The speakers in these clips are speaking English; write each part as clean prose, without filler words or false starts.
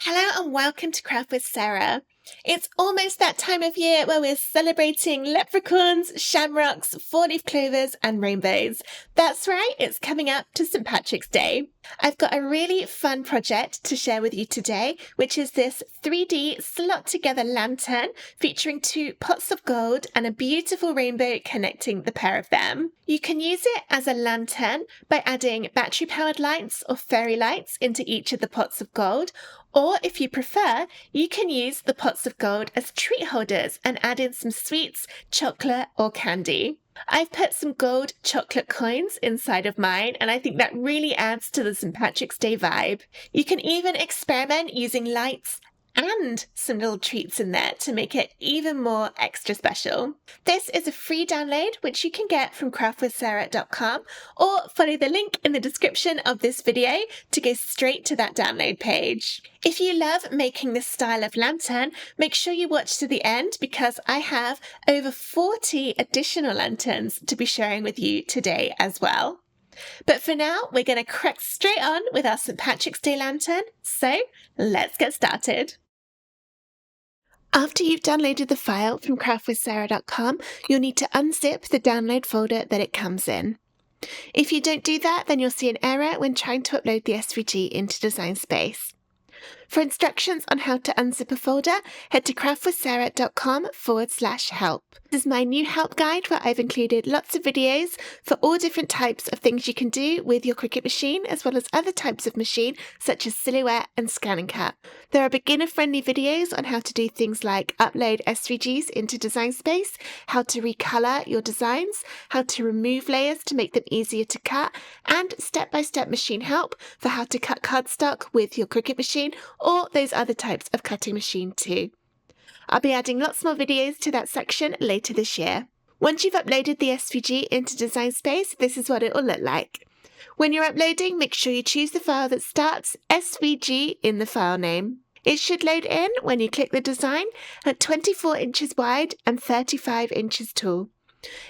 Hello and welcome to Craft with Sarah. It's almost that time of year where we're celebrating leprechauns, shamrocks, four-leaf clovers and rainbows. That's right, it's coming up to St. Patrick's Day. I've got a really fun project to share with you today, which is this 3D slot-together lantern featuring two pots of gold and a beautiful rainbow connecting the pair of them. You can use it as a lantern by adding battery-powered lights or fairy lights into each of the pots of gold, or if you prefer, you can use the pots of gold as treat holders and add in some sweets, chocolate or candy. I've put some gold chocolate coins inside of mine, and I think that really adds to the St. Patrick's Day vibe. You can even experiment using lights and some little treats in there to make it even more extra special. This is a free download which you can get from craftwithsarah.com, or follow the link in the description of this video to go straight to that download page. If you love making this style of lantern, make sure you watch to the end because I have over 40 additional lanterns to be sharing with you today as well. But for now, we're going to crack straight on with our St. Patrick's Day lantern, so let's get started. After you've downloaded the file from craftwithsarah.com, you'll need to unzip the download folder that it comes in. If you don't do that, then you'll see an error when trying to upload the SVG into Design Space. For instructions on how to unzip a folder, head to craftwithsarah.com/help. This is my new help guide where I've included lots of videos for all different types of things you can do with your Cricut machine, as well as other types of machine such as silhouette and scan and cut. There are beginner-friendly videos on how to do things like upload SVGs into Design Space, how to recolor your designs, how to remove layers to make them easier to cut, and step-by-step machine help for how to cut cardstock with your Cricut machine or those other types of cutting machine too. I'll be adding lots more videos to that section later this year. Once you've uploaded the SVG into Design Space, this is what it will look like. When you're uploading, make sure you choose the file that starts SVG in the file name. It should load in when you click the design at 24 inches wide and 35 inches tall.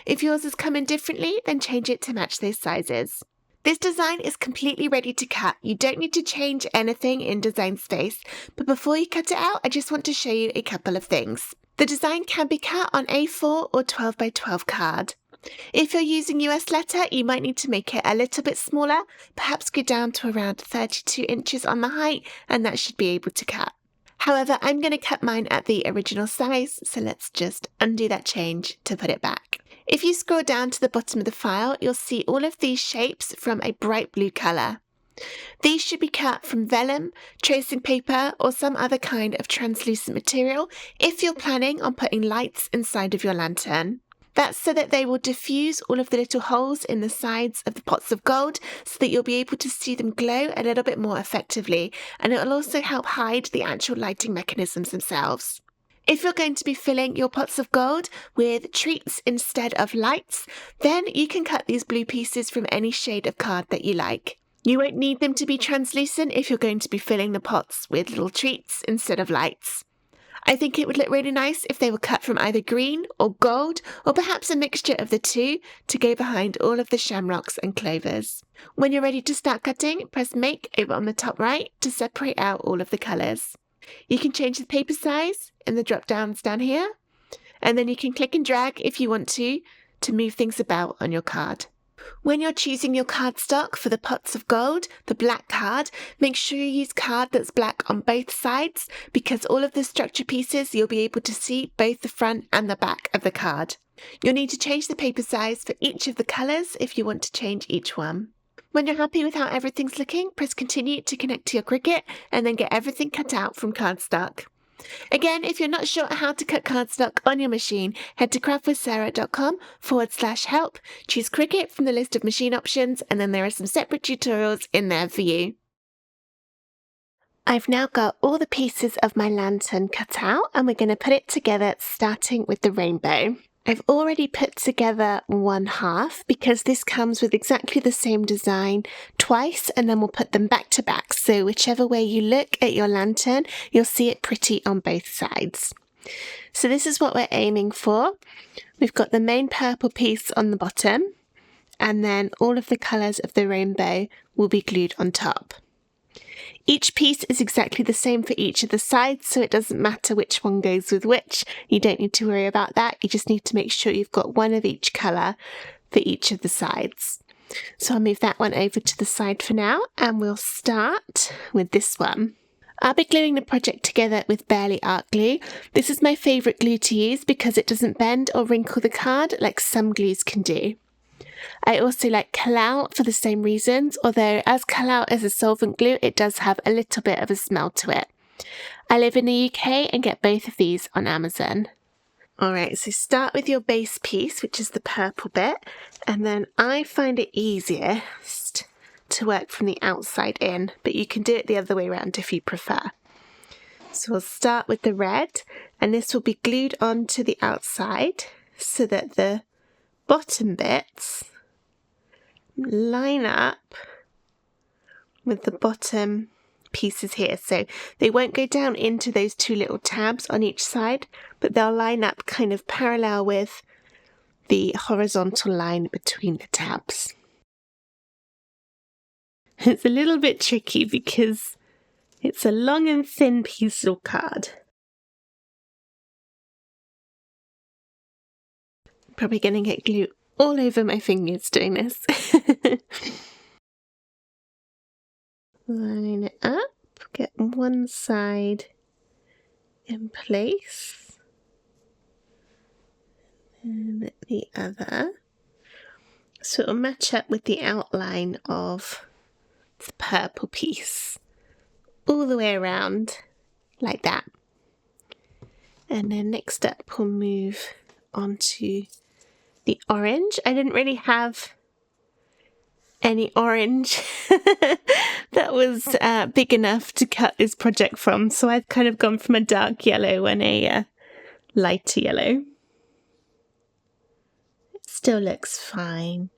If yours has come in differently, then change it to match those sizes. This design is completely ready to cut. You don't need to change anything in Design Space, but before you cut it out, I just want to show you a couple of things. The design can be cut on A4 or 12 by 12 card. If you're using US letter, you might need to make it a little bit smaller, perhaps go down to around 32 inches on the height, and that should be able to cut. However, I'm going to cut mine at the original size, so let's just undo that change to put it back. If you scroll down to the bottom of the file, you'll see all of these shapes from a bright blue colour. These should be cut from vellum, tracing paper, or some other kind of translucent material if you're planning on putting lights inside of your lantern. That's so that they will diffuse all of the little holes in the sides of the pots of gold so that you'll be able to see them glow a little bit more effectively, and it will also help hide the actual lighting mechanisms themselves. If you're going to be filling your pots of gold with treats instead of lights, then you can cut these blue pieces from any shade of card that you like. You won't need them to be translucent if you're going to be filling the pots with little treats instead of lights. I think it would look really nice if they were cut from either green or gold, or perhaps a mixture of the two to go behind all of the shamrocks and clovers. When you're ready to start cutting, press Make over on the top right to separate out all of the colours. You can change the paper size in the drop downs down here, and then you can click and drag if you want to move things about on your card. When you're choosing your cardstock for the pots of gold, the black card, make sure you use card that's black on both sides because all of the structure pieces you'll be able to see both the front and the back of the card. You'll need to change the paper size for each of the colours if you want to change each one. When you're happy with how everything's looking, press continue to connect to your Cricut and then get everything cut out from cardstock. Again, if you're not sure how to cut cardstock on your machine, head to craftwithsarah.com/help, choose Cricut from the list of machine options, and then there are some separate tutorials in there for you. I've now got all the pieces of my lantern cut out, and we're going to put it together starting with the rainbow. I've already put together one half because this comes with exactly the same design twice, and then we'll put them back to back. So whichever way you look at your lantern, you'll see it pretty on both sides. So this is what we're aiming for. We've got the main purple piece on the bottom, and then all of the colours of the rainbow will be glued on top. Each piece is exactly the same for each of the sides, so it doesn't matter which one goes with which. You don't need to worry about that. You just need to make sure you've got one of each colour for each of the sides. So I'll move that one over to the side for now, and we'll start with this one. I'll be gluing the project together with Barely Art glue. This is my favourite glue to use because it doesn't bend or wrinkle the card like some glues can do. I also like Collall for the same reasons, although as Collall is a solvent glue, it does have a little bit of a smell to it. I live in the UK and get both of these on Amazon. Alright, so start with your base piece, which is the purple bit, and then I find it easiest to work from the outside in, but you can do it the other way around if you prefer. So we'll start with the red, and this will be glued onto the outside so that the bottom bits line up with the bottom pieces here, so they won't go down into those two little tabs on each side, but they'll line up kind of parallel with the horizontal line between the tabs. It's a little bit tricky because it's a long and thin piece of card. Probably going to get glue all over my fingers doing this. Line it up, get one side in place, and the other. So it'll match up with the outline of the purple piece, all the way around, like that. And then next up we'll move on to the orange. I didn't really have any orange that was big enough to cut this project from, so I've kind of gone from a dark yellow and a lighter yellow. It still looks fine.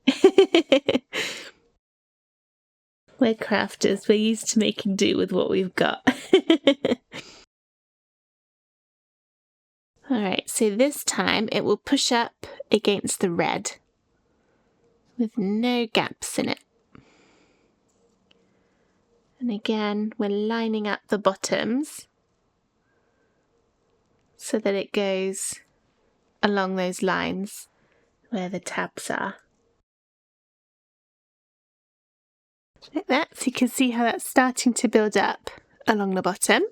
We're crafters, we're used to making do with what we've got. Alright, so this time it will push up against the red with no gaps in it. And again, we're lining up the bottoms so that it goes along those lines where the tabs are. Like that, so you can see how that's starting to build up along the bottom.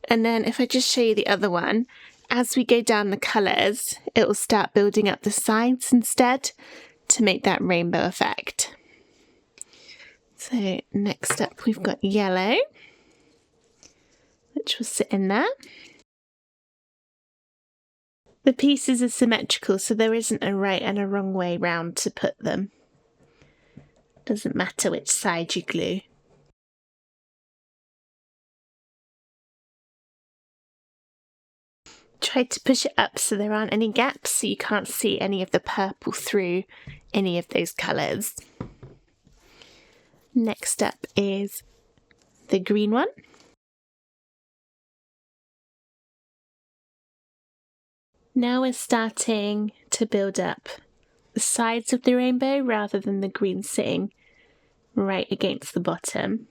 And then if I just show you the other one, as we go down the colours, it will start building up the sides instead to make that rainbow effect. So next up we've got yellow, which will sit in there. The pieces are symmetrical, so there isn't a right and a wrong way round to put them. Doesn't matter which side you glue. Try to push it up so there aren't any gaps, so you can't see any of the purple through any of those colours. Next up is the green one. Now we're starting to build up the sides of the rainbow rather than the green sitting right against the bottom.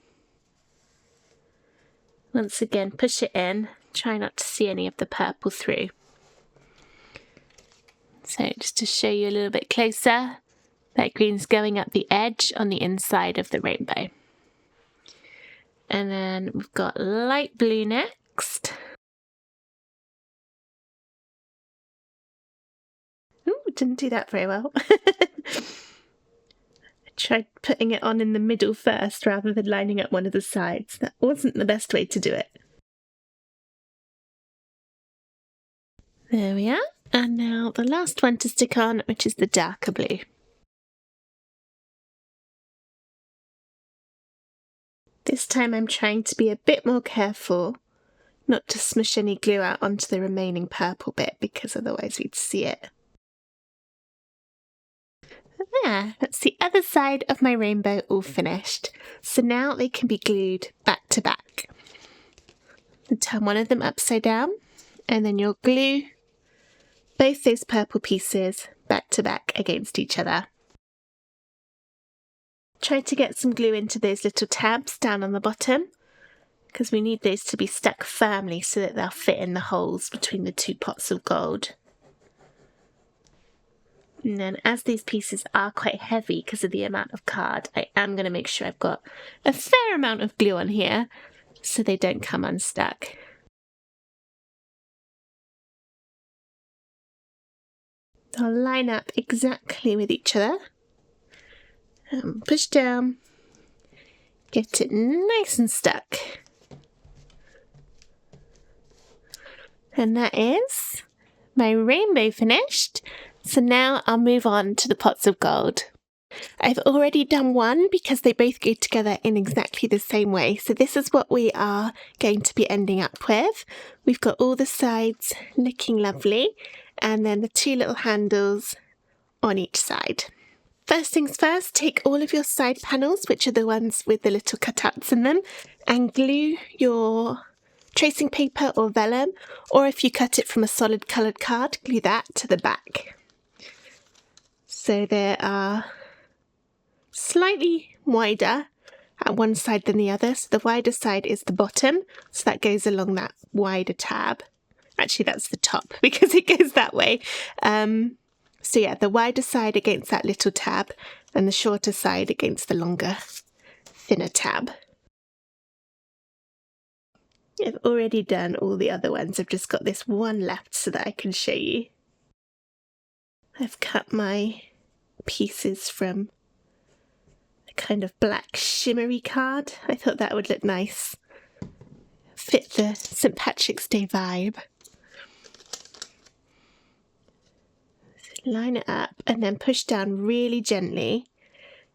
Once again, push it in. Try not to see any of the purple through. So just to show you a little bit closer, that green's going up the edge on the inside of the rainbow. And then we've got light blue next. Ooh, didn't do that very well. I tried putting it on in the middle first rather than lining up one of the sides. That wasn't the best way to do it. There we are. And now the last one to stick on, which is the darker blue. This time I'm trying to be a bit more careful not to smush any glue out onto the remaining purple bit, because otherwise we'd see it. There, that's the other side of my rainbow all finished. So now they can be glued back to back. You turn one of them upside down, and then you'll glue both those purple pieces back to back against each other. Try to get some glue into those little tabs down on the bottom, because we need those to be stuck firmly so that they'll fit in the holes between the two pots of gold. And then as these pieces are quite heavy because of the amount of card, I am going to make sure I've got a fair amount of glue on here so they don't come unstuck. They'll line up exactly with each other. Push down, get it nice and stuck. And that is my rainbow finished. So now I'll move on to the pots of gold. I've already done one because they both go together in exactly the same way. So this is what we are going to be ending up with. We've got all the sides looking lovely, and then the two little handles on each side. First things first, take all of your side panels, which are the ones with the little cutouts in them, and glue your tracing paper or vellum, or if you cut it from a solid coloured card, glue that to the back. So they are slightly wider at one side than the other. So the wider side is the bottom, so that goes along that wider tab. Actually, that's the top because it goes that way. So yeah, the wider side against that little tab and the shorter side against the longer, thinner tab. I've already done all the other ones. I've just got this one left so that I can show you. I've cut my pieces from a kind of black shimmery card. I thought that would look nice. Fit the St. Patrick's Day vibe. Line it up and then push down really gently.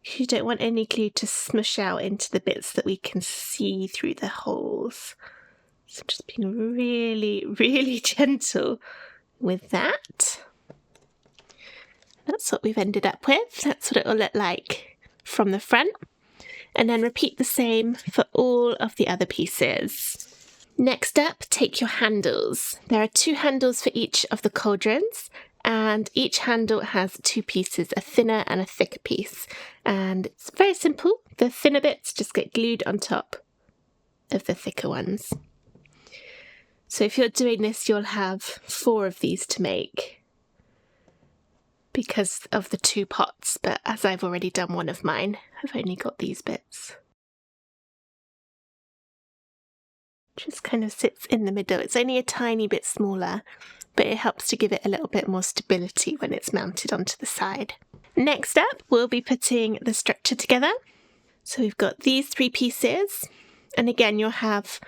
You don't want any glue to smush out into the bits that we can see through the holes. So I'm just being really, really gentle with that. That's what we've ended up with. That's what it will look like from the front. And then repeat the same for all of the other pieces. Next up, take your handles. There are 2 handles for each of the cauldrons, and each handle has 2 pieces, a thinner and a thicker piece. And it's very simple. The thinner bits just get glued on top of the thicker ones. So if you're doing this, you'll have 4 of these to make because of the 2 pots, but as I've already done one of mine, I've only got these bits. Just kind of sits in the middle. It's only a tiny bit smaller, but it helps to give it a little bit more stability when it's mounted onto the side. Next up, we'll be putting the structure together. So we've got these 3 pieces, and again, you'll have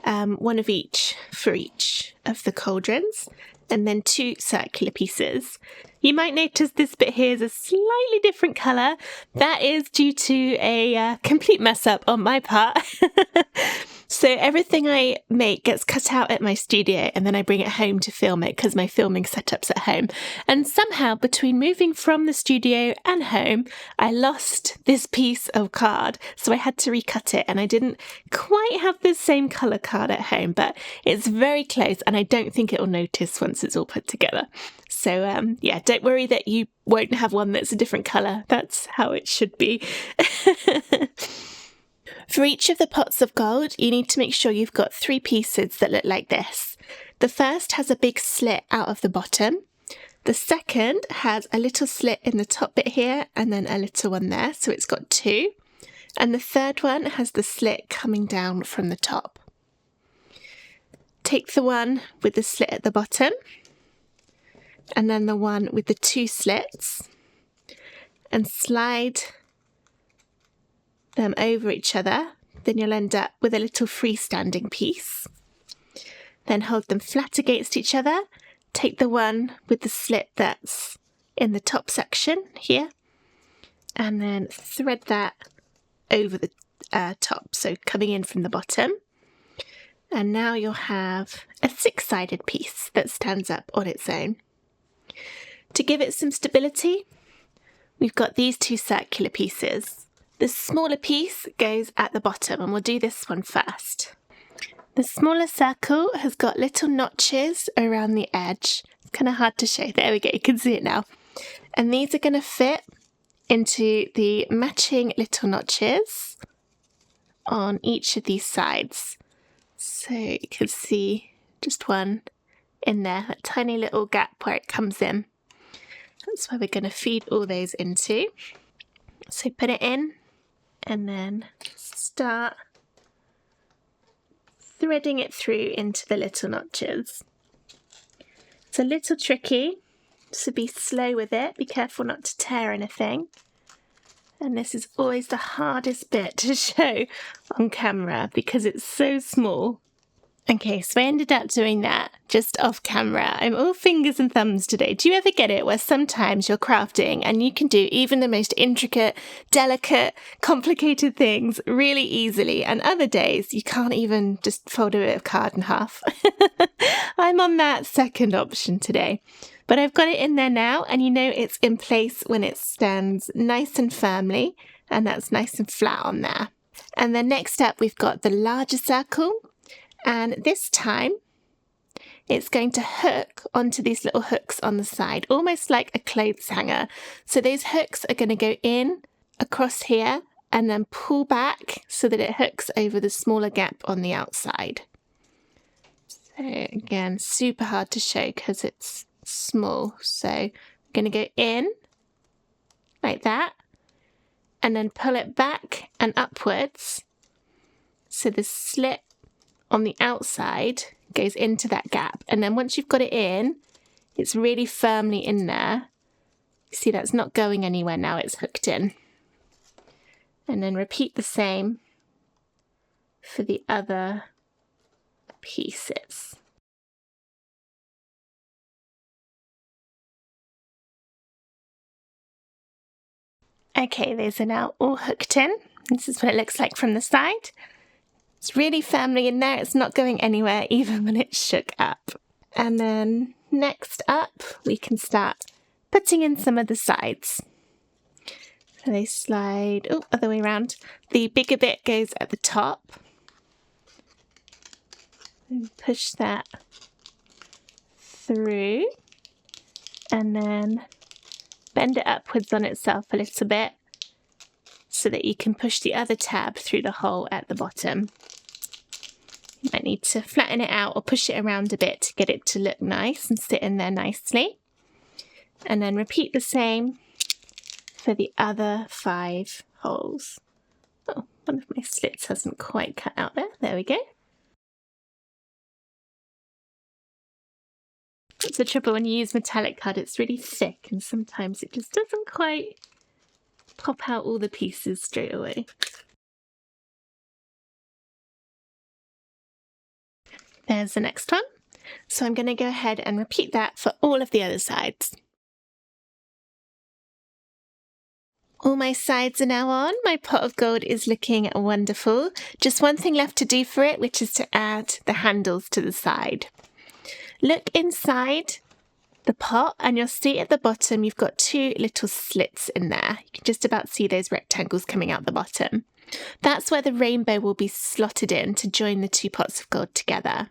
one of each for each of the cauldrons, and then 2 circular pieces. You might notice this bit here is a slightly different colour. That is due to a complete mess up on my part. So everything I make gets cut out at my studio and then I bring it home to film it because my filming setup's at home. And somehow between moving from the studio and home, I lost this piece of card. So I had to recut it and I didn't quite have the same colour card at home, but it's very close and I don't think it will notice once it's all put together. So yeah, don't worry that you won't have one that's a different colour. That's how it should be. For each of the pots of gold, you need to make sure you've got 3 pieces that look like this. The first has a big slit out of the bottom. The second has a little slit in the top bit here and then a little one there, so it's got 2. And the third one has the slit coming down from the top. Take the one with the slit at the bottom and then the one with the 2 slits and slide them over each other. Then you'll end up with a little freestanding piece. Then hold them flat against each other. Take the one with the slit that's in the top section here and then thread that over the top, so coming in from the bottom. And now you'll have a 6-sided piece that stands up on its own. To give it some stability, we've got these 2 circular pieces. The smaller piece goes at the bottom, and we'll do this one first. The smaller circle has got little notches around the edge. It's kind of hard to show. There we go, you can see it now. And these are going to fit into the matching little notches on each of these sides. So you can see just one in there, that tiny little gap where it comes in. That's where we're going to feed all those into. So put it in and then start threading it through into the little notches. It's a little tricky, so be slow with it. Be careful not to tear anything. And this is always the hardest bit to show on camera because it's so small. Okay, so I ended up doing that just off camera. I'm all fingers and thumbs today. Do you ever get it where sometimes you're crafting and you can do even the most intricate, delicate, complicated things really easily, and other days you can't even just fold a bit of card in half? I'm on that second option today. But I've got it in there now, and you know it's in place when it stands nice and firmly, and that's nice and flat on there. And then next up we've got the larger circle. And this time, it's going to hook onto these little hooks on the side, almost like a clothes hanger. So those hooks are going to go in across here and then pull back so that it hooks over the smaller gap on the outside. So again, super hard to show because it's small. So I'm going to go in like that and then pull it back and upwards. So the slit on the outside goes into that gap, and then once you've got it in, it's really firmly in there. You see that's not going anywhere now, it's hooked in. And then repeat the same for the other pieces. Okay, those are now all hooked in. This is what it looks like from the side. It's really firmly in there, it's not going anywhere even when it's shook up. And then next up, we can start putting in some of the sides. So they slide, other way around. The bigger bit goes at the top. And push that through. And then bend it upwards on itself a little bit so that you can push the other tab through the hole at the bottom. You might need to flatten it out or push it around a bit to get it to look nice and sit in there nicely. And then repeat the same for the other 5 holes. Oh, one of my slits hasn't quite cut out there. There we go. That's the trouble when you use metallic card, it's really thick and sometimes it just doesn't quite pop out all the pieces straight away. There's the next one. So I'm going to go ahead and repeat that for all of the other sides. All my sides are now on. My pot of gold is looking wonderful. Just one thing left to do for it, which is to add the handles to the side. Look inside the pot and you'll see at the bottom you've got 2 little slits in there. You can just about see those rectangles coming out the bottom. That's where the rainbow will be slotted in to join the 2 pots of gold together.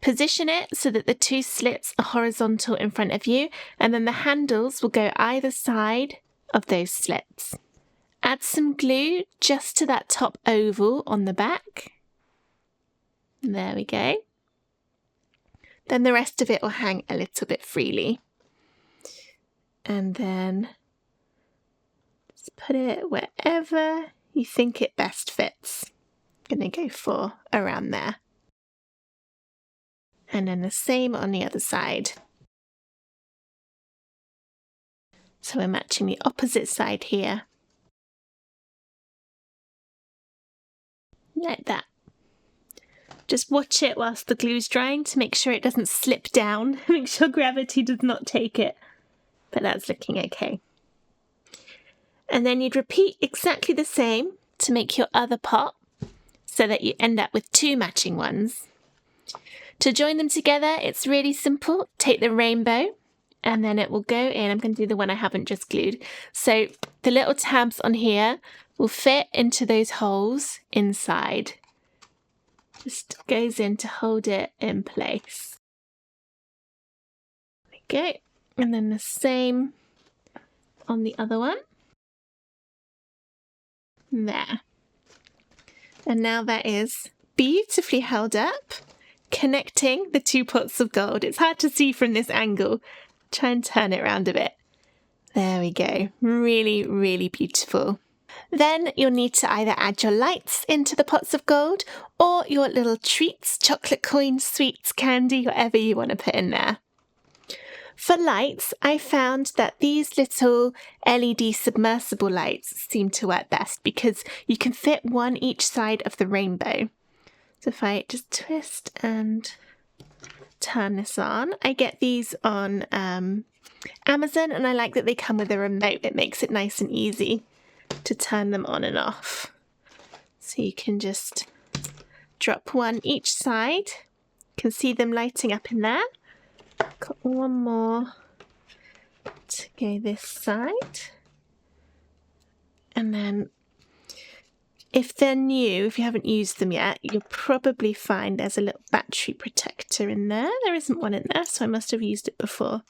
Position it so that the 2 slits are horizontal in front of you, and then the handles will go either side of those slits. Add some glue just to that top oval on the back. There we go. Then the rest of it will hang a little bit freely. And then just put it wherever you think it best fits. I'm going to go for around there. And then the same on the other side. So we're matching the opposite side here. Like that. Just watch it whilst the glue's drying to make sure it doesn't slip down. Make sure gravity does not take it. But that's looking okay. And then you'd repeat exactly the same to make your other pot so that you end up with 2 matching ones. To join them together, it's really simple. Take the rainbow and then it will go in. I'm going to do the one I haven't just glued. So the little tabs on here will fit into those holes inside. Just goes in to hold it in place. There we go. And then the same on the other one. There. And now that is beautifully held up, connecting the two pots of gold. It's hard to see from this angle. Try and turn it around a bit. There we go. Really, really beautiful. Then you'll need to either add your lights into the pots of gold or your little treats, chocolate coins, sweets, candy, whatever you want to put in there. For lights, I found that these little LED submersible lights seem to work best because you can fit one each side of the rainbow. So if I just twist and turn this on, I get these on Amazon, and I like that they come with a remote. It makes it nice and easy to turn them on and off. So you can just drop one each side. You can see them lighting up in there. Got one more to go this side. And then if they're new, if you haven't used them yet, you'll probably find there's a little battery protector in there. There isn't one in there, so I must have used it before.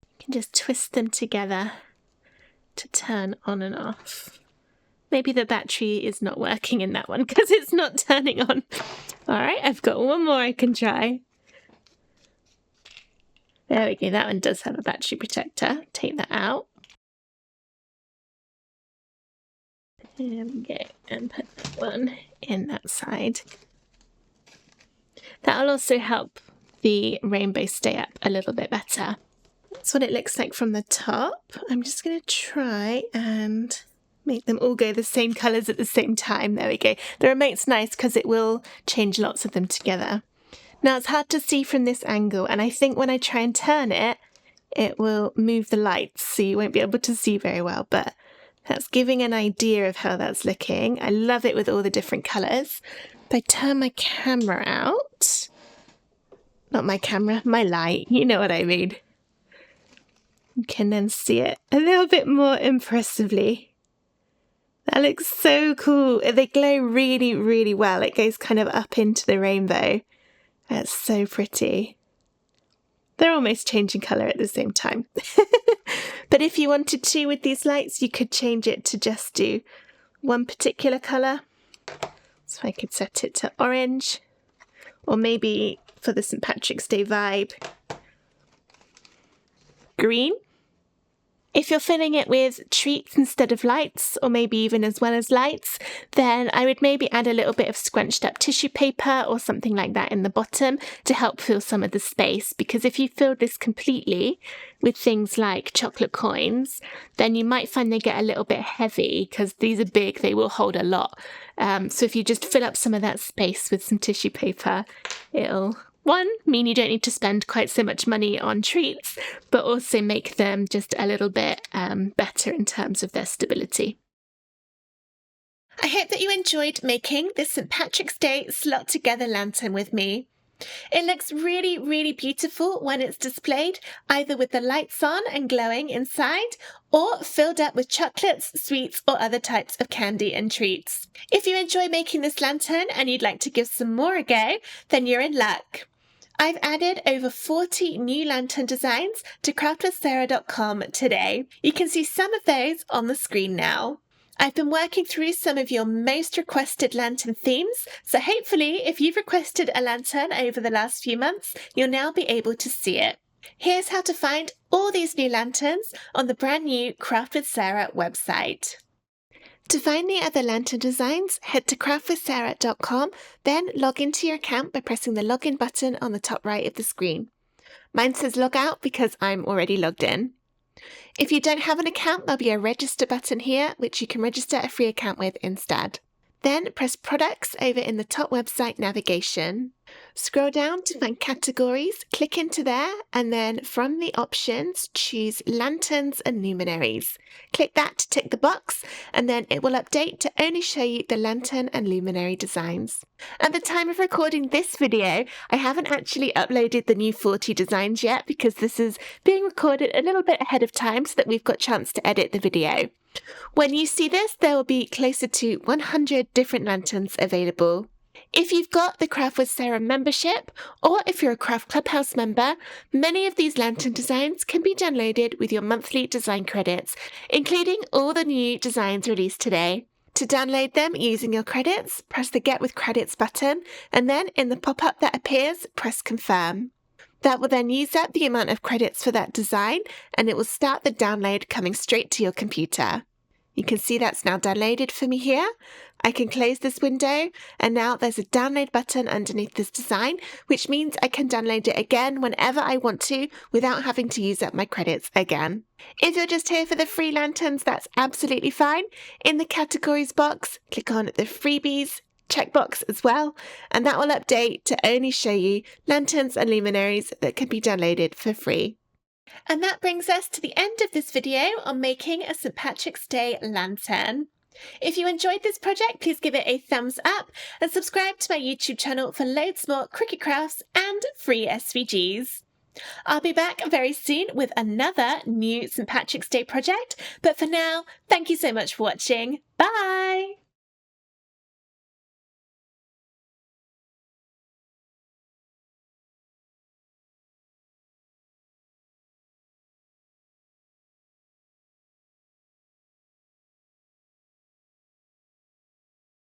You can just twist them together to turn on and off. Maybe the battery is not working in that one because it's not turning on. All right, I've got one more I can try. There we go, that one does have a battery protector. Take that out. There we go, and put that one in that side. That'll also help the rainbow stay up a little bit better. That's what it looks like from the top. I'm just going to try and make them all go the same colours at the same time. There we go. The remote's nice because it will change lots of them together. Now it's hard to see from this angle, and I think when I try and turn it, it will move the lights, so you won't be able to see very well, but that's giving an idea of how that's looking. I love it with all the different colours. If I turn my camera out, not my camera, my light, you know what I mean. You can then see it a little bit more impressively. That looks so cool. They glow really, really well. It goes kind of up into the rainbow. That's so pretty. They're almost changing colour at the same time. But if you wanted to with these lights, you could change it to just do one particular colour. So I could set it to orange, or maybe for the St. Patrick's Day vibe, green. If you're filling it with treats instead of lights, or maybe even as well as lights, then I would maybe add a little bit of scrunched up tissue paper or something like that in the bottom to help fill some of the space. Because if you fill this completely with things like chocolate coins, then you might find they get a little bit heavy because these are big, they will hold a lot. So if you just fill up some of that space with some tissue paper, it'll mean you don't need to spend quite so much money on treats, but also make them just a little bit better in terms of their stability. I hope that you enjoyed making this St. Patrick's Day slot together lantern with me. It looks really, really beautiful when it's displayed, either with the lights on and glowing inside, or filled up with chocolates, sweets, or other types of candy and treats. If you enjoy making this lantern and you'd like to give some more a go, then you're in luck. I've added over 40 new lantern designs to craftwithsarah.com today. You can see some of those on the screen now. I've been working through some of your most requested lantern themes, so hopefully if you've requested a lantern over the last few months, you'll now be able to see it. Here's how to find all these new lanterns on the brand new Craft with Sarah website. To find the other lantern designs, head to craftwithsarah.com, then log into your account by pressing the login button on the top right of the screen. Mine says log out because I'm already logged in. If you don't have an account, there'll be a register button here, which you can register a free account with instead. Then press products over in the top website navigation. Scroll down to find categories, click into there, and then from the options, choose lanterns and luminaries. Click that to tick the box, and then it will update to only show you the lantern and luminary designs. At the time of recording this video, I haven't actually uploaded the new 40 designs yet because this is being recorded a little bit ahead of time so that we've got a chance to edit the video. When you see this, there will be closer to 100 different lanterns available. If you've got the Craft with Sarah membership, or if you're a Craft Clubhouse member, many of these lantern designs can be downloaded with your monthly design credits, including all the new designs released today. To download them using your credits, press the Get with Credits button, and then in the pop-up that appears, press Confirm. That will then use up the amount of credits for that design, and it will start the download coming straight to your computer. You can see that's now downloaded for me here. I can close this window, and now there's a download button underneath this design, which means I can download it again whenever I want to without having to use up my credits again. If you're just here for the free lanterns, that's absolutely fine. In the categories box, click on the freebies checkbox as well, and that will update to only show you lanterns and luminaries that can be downloaded for free. And that brings us to the end of this video on making a St. Patrick's Day lantern. If you enjoyed this project, please give it a thumbs up and subscribe to my YouTube channel for loads more Cricut crafts and free SVGs. I'll be back very soon with another new St. Patrick's Day project, but for now, thank you so much for watching. Bye!